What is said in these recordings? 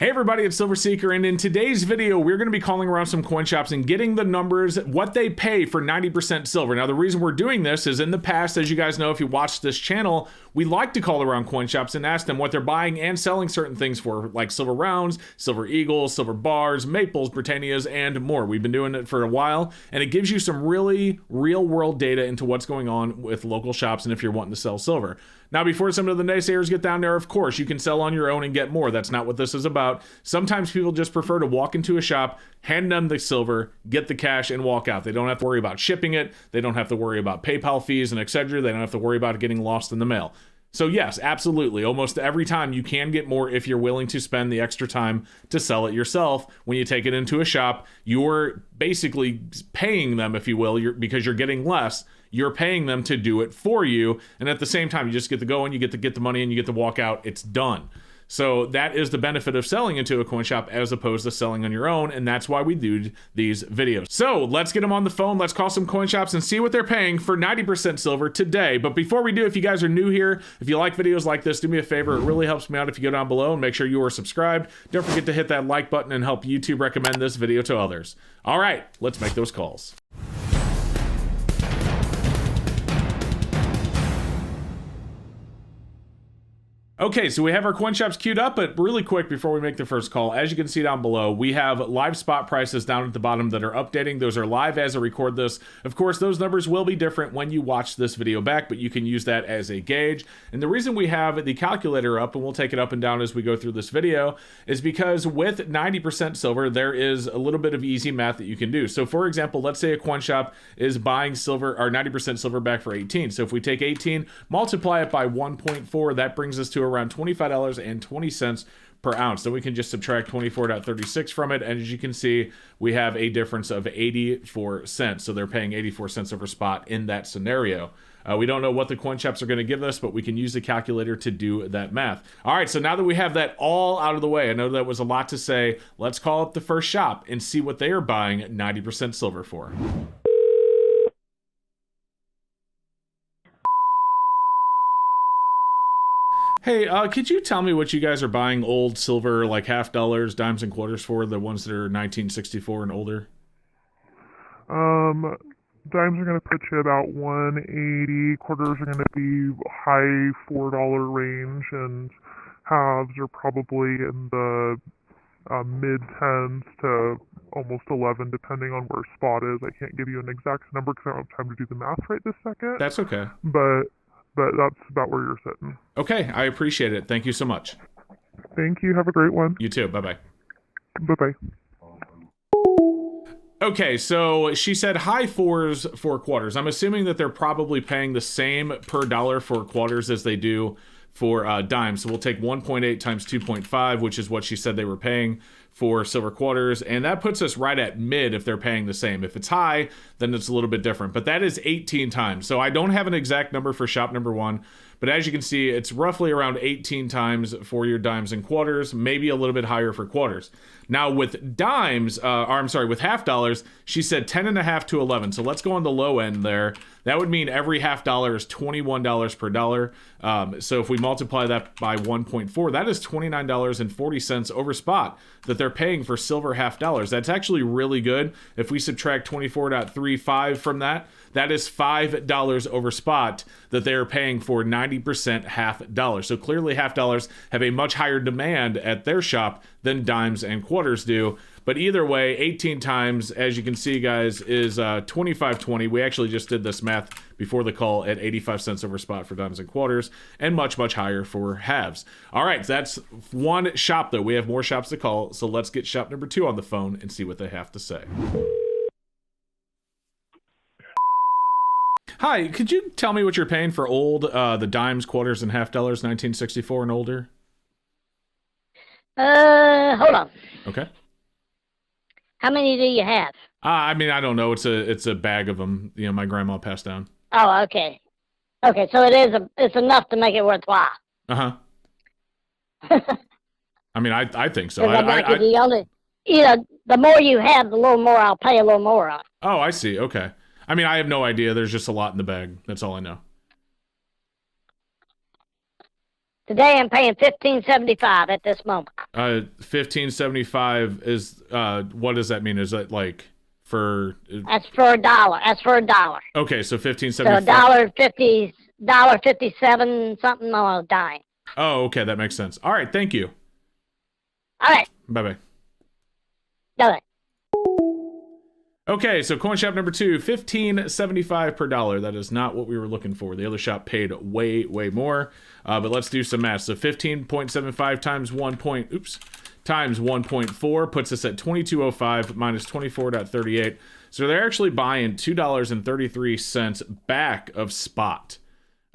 Hey everybody, it's Silver Seeker, and in today's video, we're going to be calling around some coin shops and getting the numbers, what they pay for 90% silver. Now, the reason we're doing this is in the past, as you guys know, if you watch this channel, we like to call around coin shops and ask them what they're buying and selling certain things for, like silver rounds, silver eagles, silver bars, maples, Britannias, and more. We've been doing it for a while, and it gives you some really real-world data into what's going on with local shops and if you're wanting to sell silver. Now, before some of the naysayers get down there, of course, you can sell on your own and get more. That's not what this is about. Sometimes people just prefer to walk into a shop, hand them the silver, get the cash, and walk out. They don't have to worry about shipping it. They don't have to worry about PayPal fees and etc. They don't have to worry about it getting lost in the mail. So yes, absolutely. Almost every time you can get more if you're willing to spend the extra time to sell it yourself. When you take it into a shop, you're basically paying them, if you will, because you're getting less. You're paying them to do it for you. And at the same time, you just get to go and you get to get the money and you get to walk out. It's done. So that is the benefit of selling into a coin shop as opposed to selling on your own, and that's why we do these videos. So let's get them on the phone. Let's call some coin shops and see what they're paying for 90% silver today. But before we do, if you guys are new here, if you like videos like this, do me a favor. It really helps me out if you go down below and make sure you are subscribed. Don't forget to hit that like button and help YouTube recommend this video to others. All right, let's make those calls. Okay, so we have our coin shops queued up, but really quick before we make the first call, as you can see down below, we have live spot prices down at the bottom that are updating. Those are live as I record this. Of course, those numbers will be different when you watch this video back, but you can use that as a gauge. And the reason we have the calculator up, and we'll take it up and down as we go through this video, is because with 90% silver, there is a little bit of easy math that you can do. So for example, let's say a coin shop is buying silver or 90% silver back for 18. So if we take 18, multiply it by 1.4, that brings us to around $25.20 per ounce. So we can just subtract 24.36 from it, and as you can see, we have a difference of 84 cents. So they're paying 84 cents over spot in that scenario. We don't know what the coin shops are going to give us, but we can use the calculator to do that math. All right, so now that we have that all out of the way, I know that was a lot to say. Let's call up the first shop and see what they are buying 90% silver for. Hey, could you tell me what you guys are buying old silver, like half dollars, dimes, and quarters for, the ones that are 1964 and older? Dimes are going to put you about 180, quarters are going to be high $4 range, and halves are probably in the mid 10s to almost 11, depending on where spot is. I can't give you an exact number because I don't have time to do the math right this second. That's okay. But that's about where you're sitting. Okay, I appreciate it. Thank you so much. Thank you. Have a great one. You too. Bye-bye. Bye-bye. Okay, so she said high fours for quarters. I'm assuming that they're probably paying the same per dollar for quarters as they do for dimes. So we'll take 1.8 times 2.5, which is what she said they were paying for silver quarters, and that puts us right at mid if they're paying the same. If it's high, then it's a little bit different, but that is 18 times. So I don't have an exact number for shop number one, but as you can see, it's roughly around 18 times for your dimes and quarters, maybe a little bit higher for quarters. Now with dimes, with half dollars, she said 10.5 to 11. So let's go on the low end there. That would mean every half dollar is $21 per dollar. So if we multiply that by 1.4, that is $29.40 over spot that they're paying for silver half dollars. That's actually really good. If we subtract 24.35 from that, that is $5 over spot that they're paying for 90% half dollars. So clearly half dollars have a much higher demand at their shop than dimes and quarters do. But either way, 18 times, as you can see, guys, is $25.20. We actually just did this math before the call at 85 cents over spot for dimes and quarters, and much, much higher for halves. All right, that's one shop, though. We have more shops to call, so let's get shop number 2 on the phone and see what they have to say. Hi, could you tell me what you're paying for old, the dimes, quarters, and half dollars, 1964 and older? Hold on. Okay. How many do you have? I mean, I don't know. It's a bag of them. You know, my grandma passed down. Oh, okay. Okay, so it's enough to make it worthwhile. Uh-huh. I mean, I think so. The more you have, the little more I'll pay a little more on. Oh, I see. Okay. I mean, I have no idea. There's just a lot in the bag. That's all I know. Today I'm paying $15.75 at this moment. 15.75 is what does that mean? Is that like for? That's for $1. That's for $1. Okay, so 15.75. So $1.50, $1.57 something on a dime. Oh, okay, that makes sense. All right, thank you. All right. Bye bye. Bye. Okay, so coin shop number 2, $15.75 per dollar. That is not what we were looking for. The other shop paid way more. But let's do some math. So 15.75 times times 1.4 puts us at 22.05 minus 24.38. So they're actually buying $2.33 back of spot.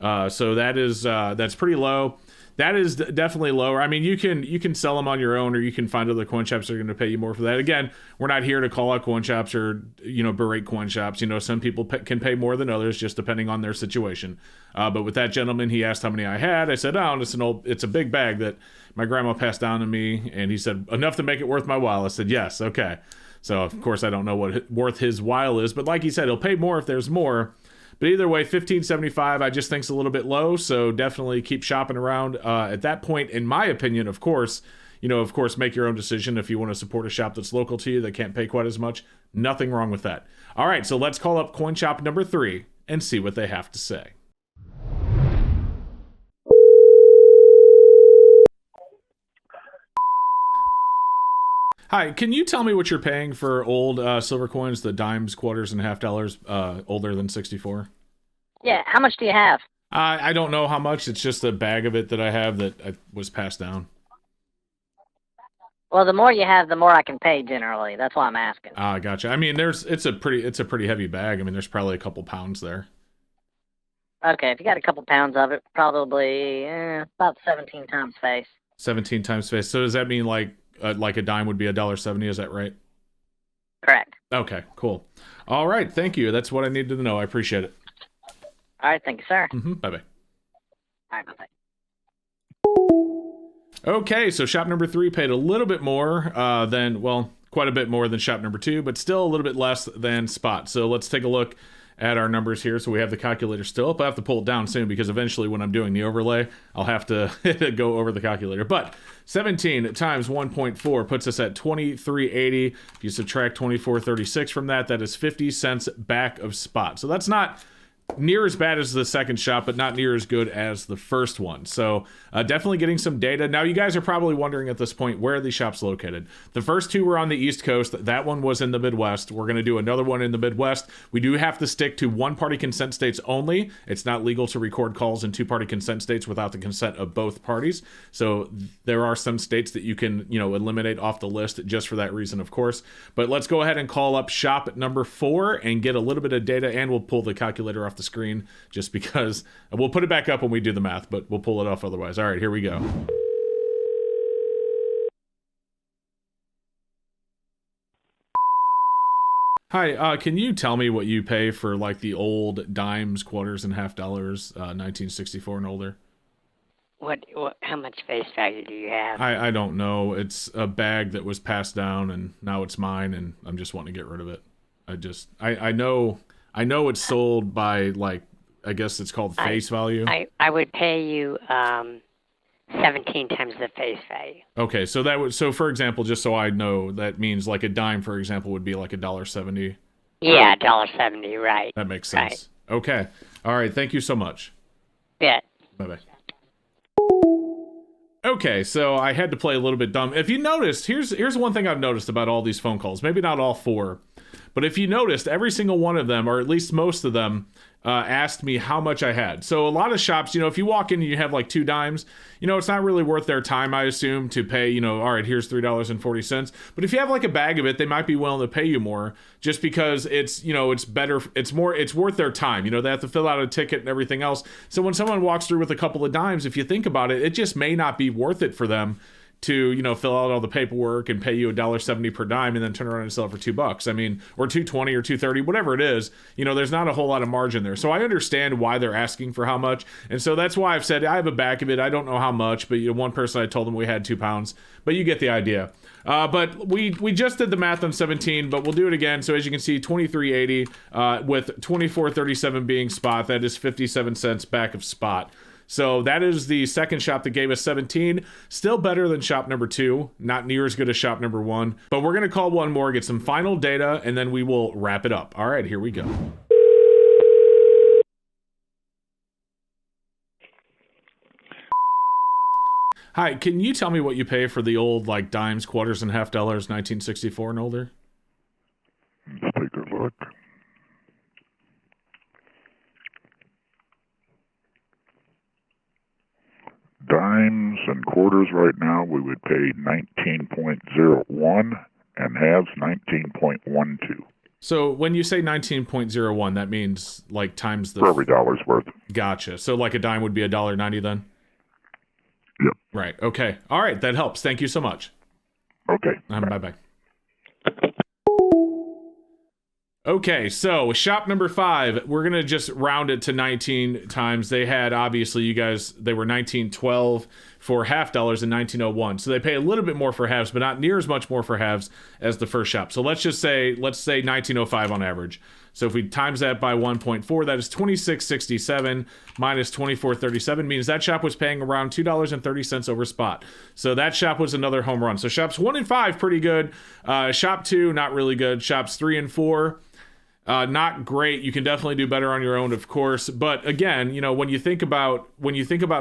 So that is that's pretty low. That is definitely lower. I mean, you can sell them on your own, or you can find other coin shops that are going to pay you more for that. Again, we're not here to call out coin shops or berate coin shops. Some people can pay more than others, just depending on their situation. But with that gentleman, he asked how many I had. I said, "Oh, it's a big bag that my grandma passed down to me," and he said, "Enough to make it worth my while." I said, "Yes, okay." So of course I don't know what worth his while is, but like he said, he'll pay more if there's more. But either way, $15.75 I just think's a little bit low, so definitely keep shopping around. At that point, in my opinion, of course, make your own decision if you want to support a shop that's local to you that can't pay quite as much. Nothing wrong with that. All right, so let's call up coin shop number 3 and see what they have to say. Hi, can you tell me what you're paying for old silver coins, the dimes, quarters, and half dollars, older than 64? Yeah, how much do you have? I don't know how much. It's just a bag of it that I have that was passed down. Well, the more you have, the more I can pay generally. That's why I'm asking. Gotcha. I mean, it's a pretty heavy bag. I mean, there's probably a couple pounds there. Okay, if you got a couple pounds of it, probably about 17 times face. 17 times face. So does that mean like a dime would be $1.70? Is that right? Correct. Okay, cool. All right, thank you. That's what I needed to know. I appreciate it. All right, thank you, sir. Bye-bye. All right, bye-bye. Okay, so shop number 3 paid a little bit more quite a bit more than shop number 2, but still a little bit less than spot. So let's take a look at our numbers here. So we have the calculator still up. I have to pull it down soon because eventually when I'm doing the overlay, I'll have to go over the calculator. But 17 times 1.4 puts us at 23.80. If you subtract 24.36 from that, that is 50 cents back of spot. So that's not near as bad as the second shop, but not near as good as the first one. So definitely getting some data. Now, you guys are probably wondering at this point, where are these shops located? The first two were on the East Coast. That one was in the Midwest. We're going to do another one in the Midwest. We do have to stick to one-party consent states only. It's not legal to record calls in two-party consent states without the consent of both parties. So there are some states that you can, eliminate off the list just for that reason, of course. But let's go ahead and call up shop number 4 and get a little bit of data, and we'll pull the calculator off the screen just because we'll put it back up when we do the math, but we'll pull it off otherwise. All right, here we go. Hi, can you tell me what you pay for like the old dimes, quarters, and half dollars, 1964 and older? What? How much face value do you have? I don't know. It's a bag that was passed down and now it's mine, and I'm just wanting to get rid of it. I know it's sold by, like, I guess it's called face value. I would pay you 17 times the face value. Okay, so for example, just so I know, that means like a dime, for example, would be like $1.70. Yeah, $1.70, right. That makes sense. Right. Okay. All right, thank you so much. Yeah. Bye-bye. Okay, so I had to play a little bit dumb. If you noticed, here's one thing I've noticed about all these phone calls. Maybe not all 4, but if you noticed, every single one of them, or at least most of them, asked me how much I had. So a lot of shops, if you walk in and you have like 2 dimes, it's not really worth their time, I assume, to pay, all right, here's $3.40. But if you have like a bag of it, they might be willing to pay you more just because it's, it's better, it's worth their time. They have to fill out a ticket and everything else. So when someone walks through with a couple of dimes, if you think about it, it just may not be worth it for them to, fill out all the paperwork and pay you $1.70 per dime and then turn around and sell it for $2. I mean, or $2.20 or $2.30, whatever it is, there's not a whole lot of margin there. So I understand why they're asking for how much. And so that's why I've said I have a bag of it. I don't know how much, but one person, I told them we had 2 pounds, but you get the idea. But we just did the math on 17, but we'll do it again. So as you can see, 23.80 with 24.37 being spot. That is 57 cents back of spot. So that is the second shop that gave us 17. Still better than shop number 2. Not near as good as shop number 1. But we're going to call one more, get some final data, and then we will wrap it up. All right, here we go. Hi, can you tell me what you pay for the old, like, dimes, quarters, and half dollars, 1964 and older? Let's take a look. Dimes and quarters right now, we would pay 19.01 and halves 19.12 So when you say 19.01, that means, like, times the... for every dollar's worth. Gotcha. So, like, a dime would be $1.90 then? Yep. Right. Okay. All right. That helps. Thank you so much. Okay. Bye-bye. Okay, so shop number 5, we're going to just round it to 19 times. They had, obviously, you guys, they were 19.12 for half dollars in 1901. So they pay a little bit more for halves, but not near as much more for halves as the first shop. So let's say 1905 on average. So if we times that by 1.4, that is 26.67 minus 24.37 means that shop was paying around $2.30 over spot. So that shop was another home run. So shops 1 and 5 pretty good. Shop 2 not really good. Shops 3 and 4 not great. You can definitely do better on your own, of course. But again, you know, when you think about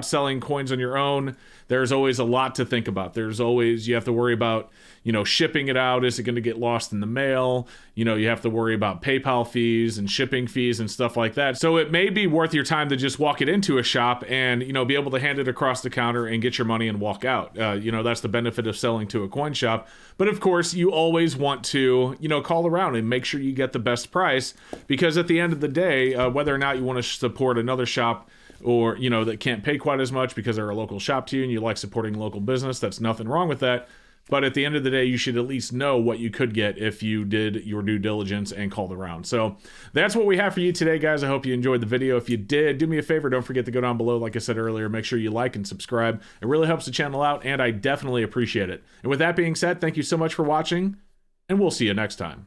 selling coins on your own, there's always a lot to think about. There's always, you have to worry about, you know, shipping it out. Is it going to get lost in the mail? You know, you have to worry about PayPal fees and shipping fees and stuff like that. So it may be worth your time to just walk it into a shop and, you know, be able to hand it across the counter and get your money and walk out. You know, that's the benefit of selling to a coin shop. But of course, you always want to, you know, call around and make sure you get the best price, because at the end of the day, whether or not you want to support another shop or, you know, that can't pay quite as much because they're a local shop to you and you like supporting local business, that's nothing wrong with that. But at the end of the day, you should at least know what you could get if you did your due diligence and called around. So that's what we have for you today, guys. I hope you enjoyed the video. If you did, do me a favor. Don't forget to go down below. Like I said earlier, make sure you like and subscribe. It really helps the channel out, and I definitely appreciate it. And with that being said, thank you so much for watching, and we'll see you next time.